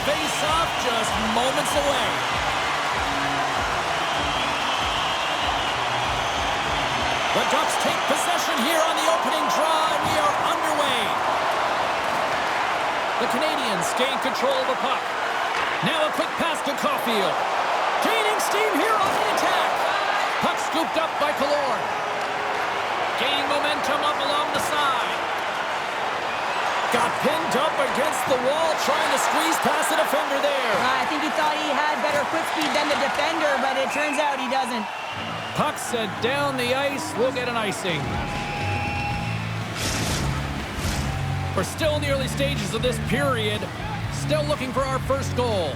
face-off just moments away. The Ducks take possession here on the opening draw, and we are underway. The Canadians gain control of the puck. Now a quick pass to Caulfield. Gaining steam here on the attack. Puck scooped up by Killorn. Gaining momentum up along the side. Got pinned up against the wall, trying to squeeze past the defender there. I think he thought he had better foot speed than the defender, but it turns out he doesn't. Puck set down the ice. We'll get an icing. We're still in the early stages of this period. Still looking for our first goal.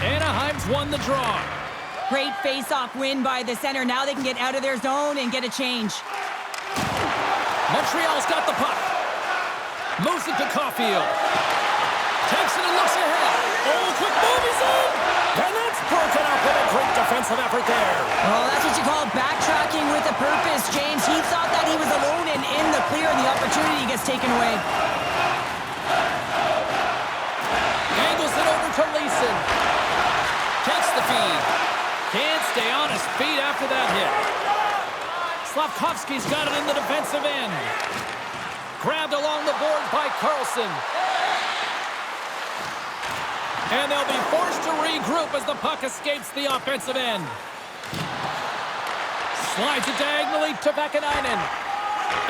Anaheim's won the draw. Great face-off win by the center. Now they can get out of their zone and get a change. Montreal's got the puck. Moves it to Caulfield. Takes it and looks ahead. Oh, quick move, he's in! And that's broken up with a great defensive effort there. Oh, that's what you call backtracking with a purpose, James. He thought that he was alone and in the clear, and the opportunity gets taken away. Angles it over to Leeson. Takes the feed. Can't stay on his feet after that hit. Slavkovsky's got it in the defensive end. Grabbed along the board by Carlson. And they'll be forced to regroup as the puck escapes the offensive end. Slides it diagonally to Vakanainen.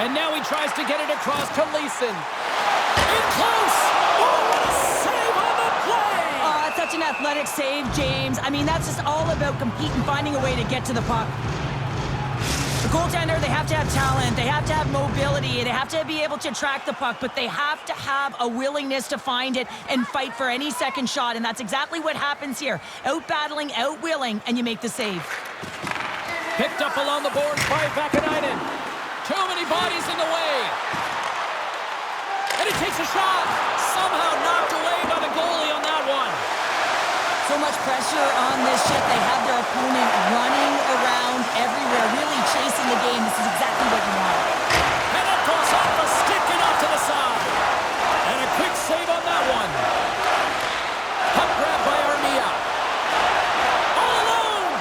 And now he tries to get it across to Leeson. In close! Oh, what a save on the play! Oh, that's such an athletic save, James. I mean, that's just all about competing, finding a way to get to the puck. The goaltender, they have to have talent, they have to have mobility, they have to be able to track the puck, but they have to have a willingness to find it and fight for any second shot, and that's exactly what happens here. Out-battling, out-willing, and you make the save. Picked up along the boards by Vakanainen. Too many bodies in the way. And he takes a shot. Somehow knocked away by the goalie on that one. So much pressure on this shift. They have their opponent running around everywhere, really chasing the game. This is exactly what you want. And it goes off the stick and off to the side. And a quick save on that one. Puck grab by Armia. All alone.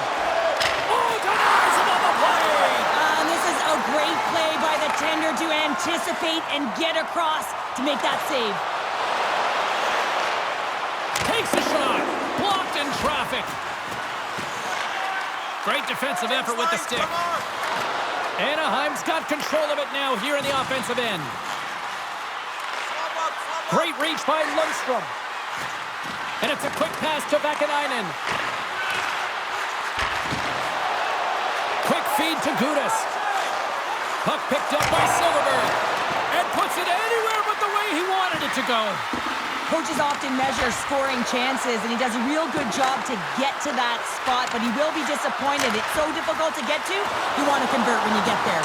Oh, denies him on the play. And this is a great play by the tender to anticipate and get across to make that save. Takes a shot. Blocked in traffic. Great defensive effort with the stick. Anaheim's got control of it now here in the offensive end. Great reach by Lundstrom. And it's a quick pass to Vakanainen. Quick feed to Gudas. Puck picked up by Silverberg. And puts it anywhere but the way he wanted it to go. Coaches often measure scoring chances, and he does a real good job to get to that spot, but he will be disappointed. It's so difficult to get to, you want to convert when you get there.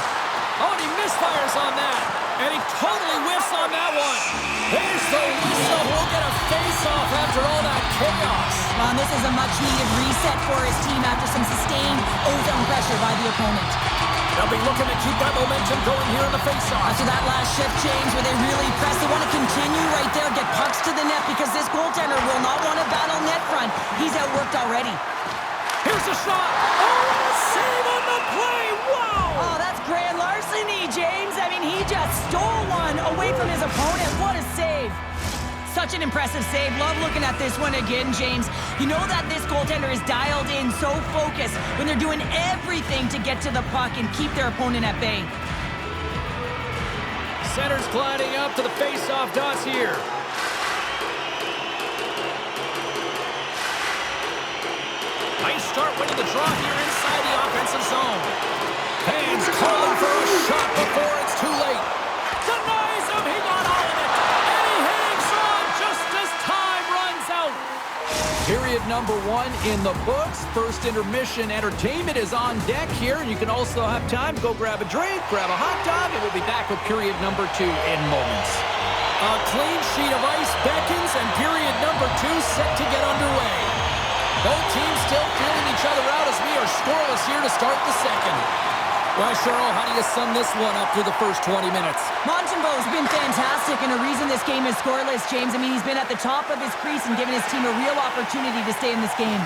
Oh, and he misfires on that. And he totally whiffs on that one. There's the whistle. We'll get a face-off after all that chaos. Well, this is a much-needed reset for his team after some sustained ozone pressure by the opponent. They'll be looking to keep that momentum going here in the face-off. After that last shift, James, where they really press, they want to continue right there, get pucks to the net, because this goaltender will not want to battle net front. He's outworked already. Here's a shot. Oh, a save on the play. Wow. Oh, that's grand larceny, James. I mean, he just stole one away from his opponent. What a save. Such an impressive save. Love looking at this one again, James. You know that this goaltender is dialed in, so focused when they're doing everything to get to the puck and keep their opponent at bay. Center's gliding up to the face-off dots here. Nice start winning the draw here inside the offensive zone. Fans calling for a shot before it's too late. Denies him, he got all of it. And he hangs on just as time runs out. Period number 1 in the books. First intermission entertainment is on deck here. You can also have time to go grab a drink, grab a hot dog, and we'll be back with period number 2 in moments. A clean sheet of ice beckons, and period number 2 set to get underway. Both teams still feeling each other out as we are scoreless here to start the second. Well, Cheryl, how do you sum this one up through the first 20 minutes? Montembeau's been fantastic, and the reason this game is scoreless, James, I mean, he's been at the top of his crease and given his team a real opportunity to stay in this game.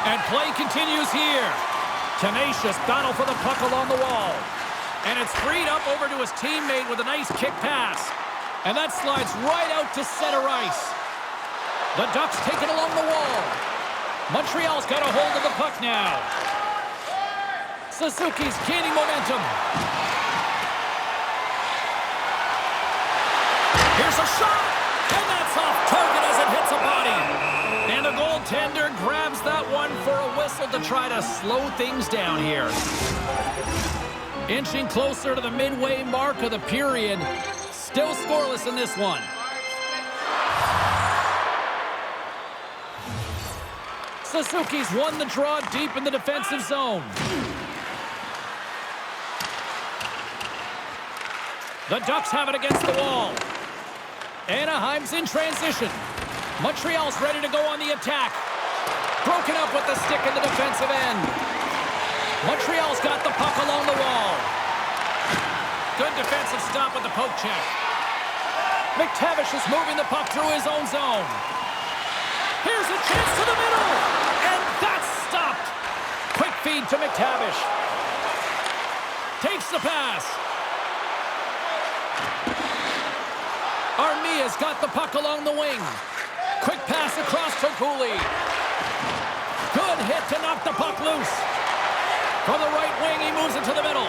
And play continues here. Tenacious battle for the puck along the wall. And it's freed up over to his teammate with a nice kick pass. And that slides right out to center ice. The Ducks take it along the wall. Montreal's got a hold of the puck now. Suzuki's gaining momentum. Here's a shot, and that's off target as it hits a body. And the goaltender grabs that one for a whistle to try to slow things down here. Inching closer to the midway mark of the period. Still scoreless in this one. Suzuki's won the draw deep in the defensive zone. The Ducks have it against the wall. Anaheim's in transition. Montreal's ready to go on the attack. Broken up with the stick in the defensive end. Montreal's got the puck along the wall. Good defensive stop with the poke check. McTavish is moving the puck through his own zone. Here's a chance to the middle. And that's stopped. Quick feed to McTavish. Takes the pass. Armia's got the puck along the wing. Quick pass across to Cooley. Good hit to knock the puck loose. From the right wing, he moves it to the middle.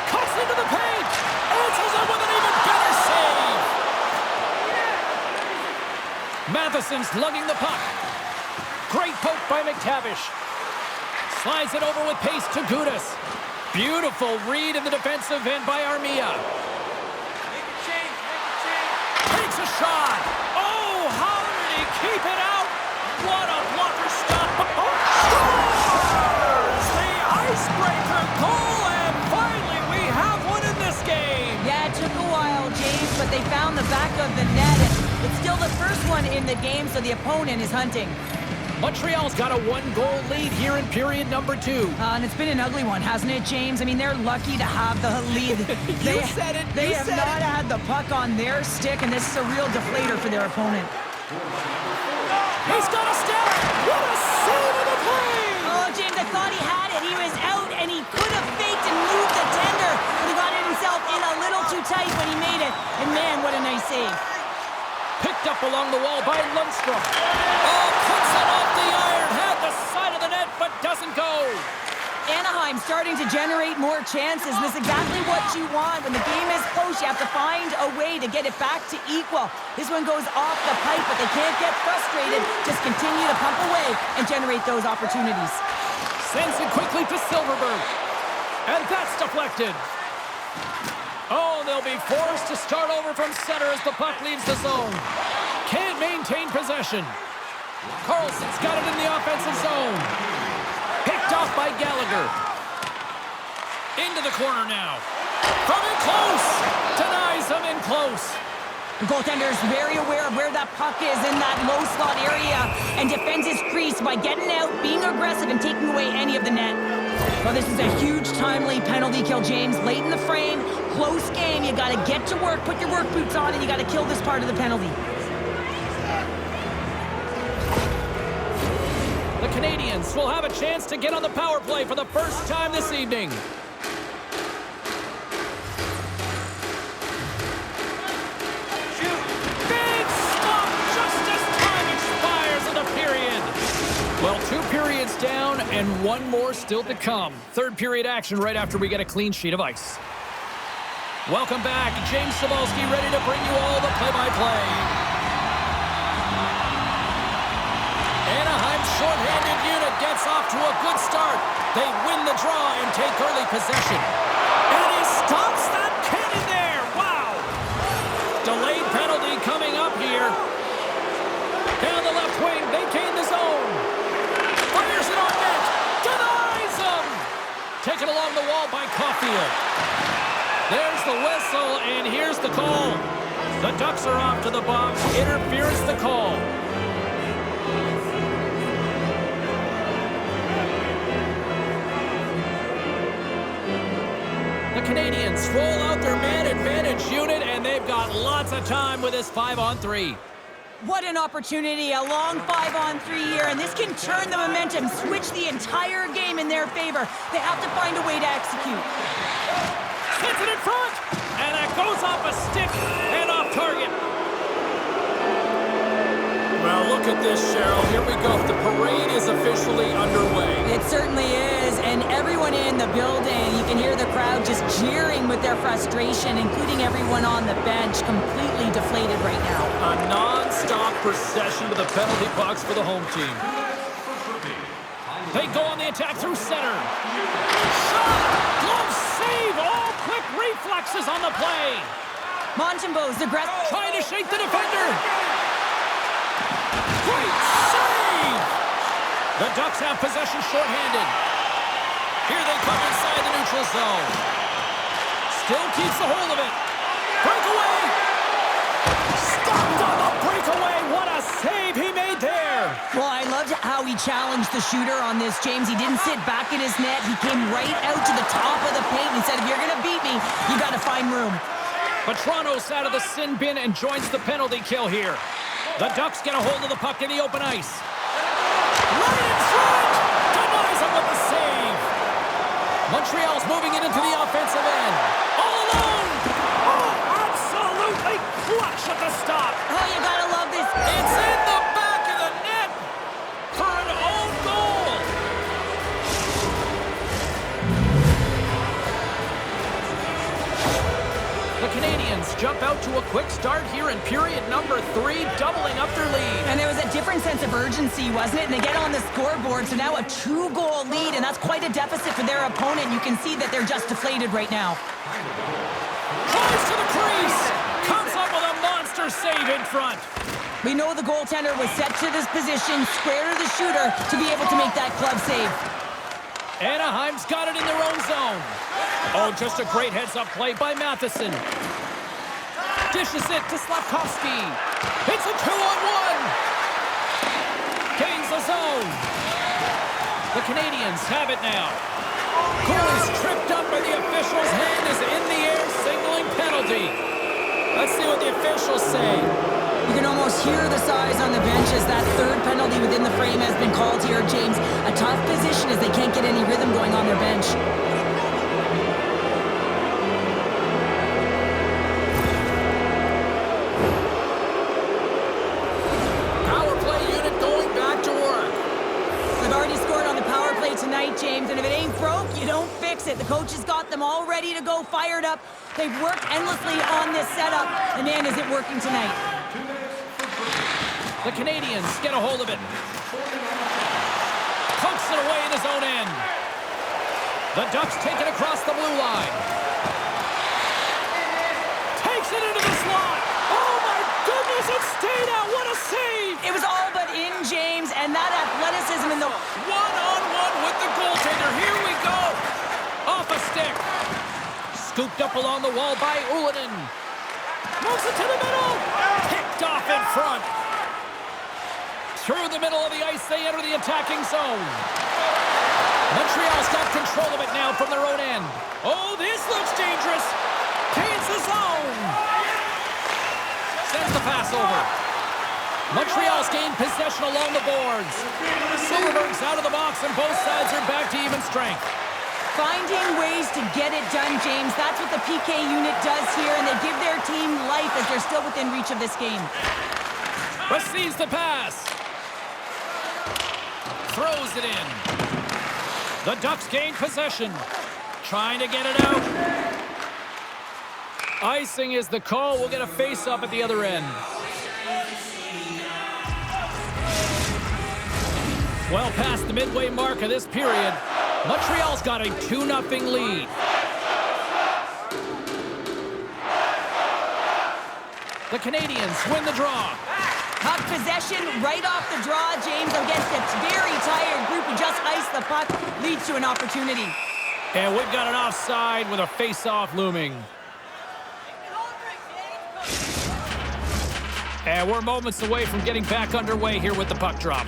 Cuts into the paint. Answers it with an even better save. Matheson's lugging the puck. Great poke by McTavish. Slides it over with pace to Gudas. Beautiful read in the defensive end by Armia. Takes a shot. Oh, how did he keep it out? What a blocker stop. Scores! The icebreaker goal, and finally we have one in this game. Yeah, it took a while, James, but they found the back of the net. It's still the first one in the game, so the opponent is hunting. Montreal's got a one-goal lead here in period number 2. And it's been an ugly one, hasn't it, James? I mean, they're lucky to have the lead. You said it. They have not had the puck on their stick, and this is a real deflator for their opponent. He's got a step. What a save of the play! Oh, James, I thought he had it. He was out, and he could have faked and moved the tender, but he got it himself in a little too tight when he made it. And man, what a nice save. Picked up along the wall by Lundstrom. Oh, puts it off the iron. Had the side of the net, but doesn't go. Anaheim starting to generate more chances. This is exactly what you want. When the game is close, you have to find a way to get it back to equal. This one goes off the pipe, but they can't get frustrated. Just continue to pump away and generate those opportunities. Sends it quickly to Silverberg. And that's deflected. Oh, they'll be forced to start over from center as the puck leaves the zone. Can't maintain possession. Carlson's got it in the offensive zone. Picked off by Gallagher. Into the corner now. From in close. Denies him in close. The goaltender is very aware of where that puck is in that low slot area and defends his crease by getting out, being aggressive, and taking away any of the net. Well, this is a huge, timely penalty kill, James. Late in the frame, close game. You got to get to work, put your work boots on, and you got to kill this part of the penalty. The Canadians will have a chance to get on the power play for the first time this evening. Big stop just as time expires in the period. Well, 2 periods down and 1 more still to come. Third period action right after we get a clean sheet of ice. Welcome back. James Cebulski ready to bring you all the play-by-play. Anaheim's shorthanded unit gets off to a good start. They win the draw and take early possession. And he stops that cannon there. Wow. Delayed penalty coming up here. Down the left wing, maintain the zone. Fires it on net. Denies him. Taken along the wall by Caulfield. There's the whistle, and here's the call. The Ducks are off to the box. Interference the call. Canadians roll out their man advantage unit, and they've got lots of time with this 5-on-3. What an opportunity, a long 5-on-3 here, and this can turn the momentum, switch the entire game in their favor. They have to find a way to execute. Hits it in front, and that goes off a stick and off target. Well, look at this, Cheryl. Here we go. The parade is officially underway. It certainly is, and everyone in the building, you can hear the crowd just jeering with their frustration, including everyone on the bench, completely deflated right now. A non-stop procession to the penalty box for the home team. They go on the attack through center. Shot! Glove save! All quick reflexes on the play. Montembeau's aggressive. Trying to shake the defender. Great save! The Ducks have possession shorthanded. Here they come inside the neutral zone. Still keeps the hold of it. Breakaway! Stopped on the breakaway! What a save he made there! Well, I loved how he challenged the shooter on this, James. He didn't sit back in his net. He came right out to the top of the paint and said, if you're going to beat me, you got to find room. Petranos out of the sin bin and joins the penalty kill here. The Ducks get a hold of the puck in the open ice. Right in front! Denies him with the save. Montreal's moving it into the offensive end. All alone! Oh, absolutely clutch at the stop. Oh, you got to love this. It's in the back of the net for an own goal. The Canadians jump out to a quick start here in period number 3, doubling up their lead. And there was a different sense of urgency, wasn't it? And they get on the scoreboard, so now a 2-goal lead, and that's quite a deficit for their opponent. You can see that they're just deflated right now. Drives to the crease. Comes up with a monster save in front. We know the goaltender was set to this position, square to the shooter, to be able to make that glove save. Anaheim's got it in their own zone. Oh, just a great heads-up play by Matheson. Dishes it to Slavkovsky. It's a 2-on-1. Gains the zone. The Canadians have it now. Goalie's tripped up by the officials. Hand is in the air, signaling penalty. Let's see what the officials say. You can almost hear the sighs on the bench as that third penalty within the frame has been called here, James. A tough position as they can't get any rhythm going on their bench. Power play unit going back to work. They've already scored on the power play tonight, James, and if it ain't broke, you don't fix it. The coach has got them all ready to go, fired up. They've worked endlessly on this setup, and man, is it working tonight. The Canadians get a hold of it. Pokes it away in his own end. The Ducks take it across the blue line. Takes it into the slot. Oh my goodness, it stayed out. What a save. It was all but in, James, and that athleticism in the... One-on-one with the goaltender. Here we go. Off a stick. Scooped up along the wall by Ullinen. Moves it to the middle. Picked off in front. Through the middle of the ice, they enter the attacking zone. Montreal's got control of it now from their own end. Oh, this looks dangerous. Gains the zone. Sends the pass over. Montreal's gained possession along the boards. Silverberg's out of the box, and both sides are back to even strength. Finding ways to get it done, James. That's what the PK unit does here, and they give their team life as they're still within reach of this game. Receives the pass. Throws it in. The Ducks gain possession. Trying to get it out. Icing is the call. We'll get a face-up at the other end. Well past the midway mark of this period, Montreal's got a 2-0 lead. The Canadians win the draw. Puck possession right off the draw, James, against a very tired group who just iced the puck, leads to an opportunity. And we've got an offside with a face-off looming. And we're moments away from getting back underway here with the puck drop.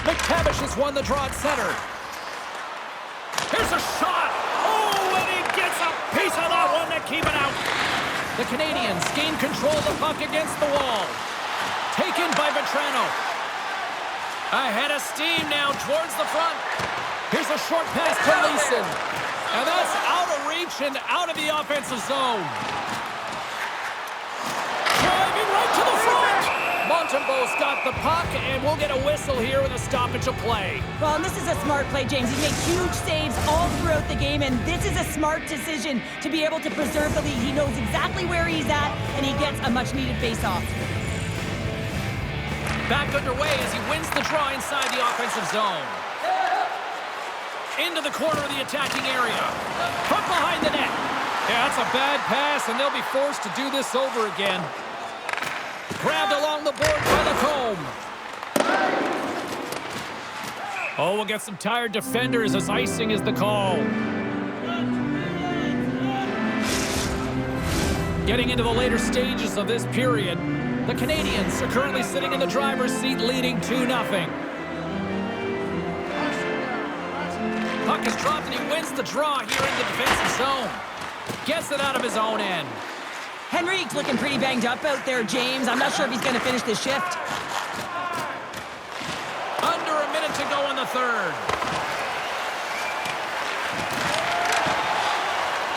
McTavish has won the draw at center. Here's a shot. Oh, and he gets a piece of that one to keep it out. The Canadians gain control of the puck against the wall. Taken by Vetrano. Ahead of steam now towards the front. Here's a short pass to Leeson. And that's out of reach and out of the offensive zone. Driving right to the front. Montembeau's got the puck, and we'll get a whistle here with a stoppage of play. Well, and this is a smart play, James. He's made huge saves all throughout the game, and this is a smart decision to be able to preserve the lead. He knows exactly where he's at, and he gets a much-needed face-off. Back underway as he wins the draw inside the offensive zone. Into the corner of the attacking area. From behind the net. Yeah, that's a bad pass, and they'll be forced to do this over again. Grabbed along the board by the comb. Oh, we'll get some tired defenders as icing is the call. Getting into the later stages of this period, the Canadians are currently sitting in the driver's seat leading 2-0. Puck is dropped and he wins the draw here in the defensive zone. Gets it out of his own end. Henrique's looking pretty banged up out there, James. I'm not sure if he's going to finish the shift. Under a minute to go in the third.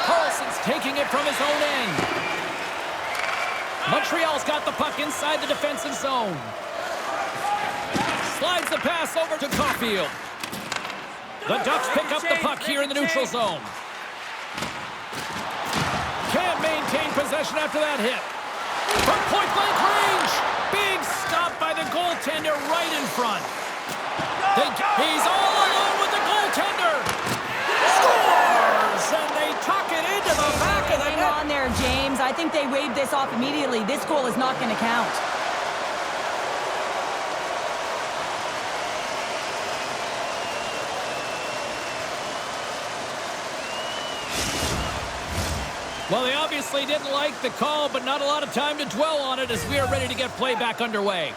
Carlson's taking it from his own end. Montreal's got the puck inside the defensive zone. Slides the pass over to Caulfield. The Ducks pick up the puck here in the neutral zone. Can't maintain possession after that hit. From point-blank range. Big stop by the goaltender right in front. He's all alone with the goaltender. Scores! And they tuck it into the back of the net. Hang on there, James. I think they waved this off immediately. This goal is not going to count. Well, they obviously didn't like the call, but not a lot of time to dwell on it as we are ready to get play back underway.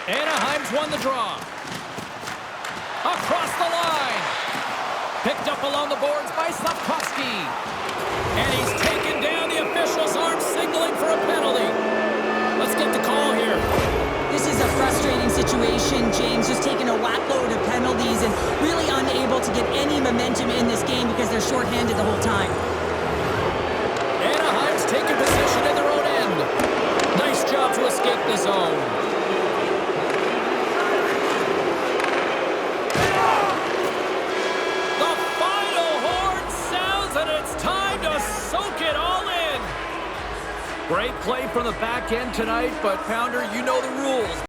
Anaheim's won the draw. Across the line. Picked up along the boards by Slavkovsky. And he's taken down. The officials aren't signaling for a penalty. Let's get the call here. This is a frustrating situation, James, just taking a whack load of penalties and really unable to get any momentum in this game because they're shorthanded the whole time. Anaheim's taking position in their own end. Nice job to escape the zone. The final horn sounds and it's time to soak it all in. Great play from the back end tonight, but Pounder, you know the rules.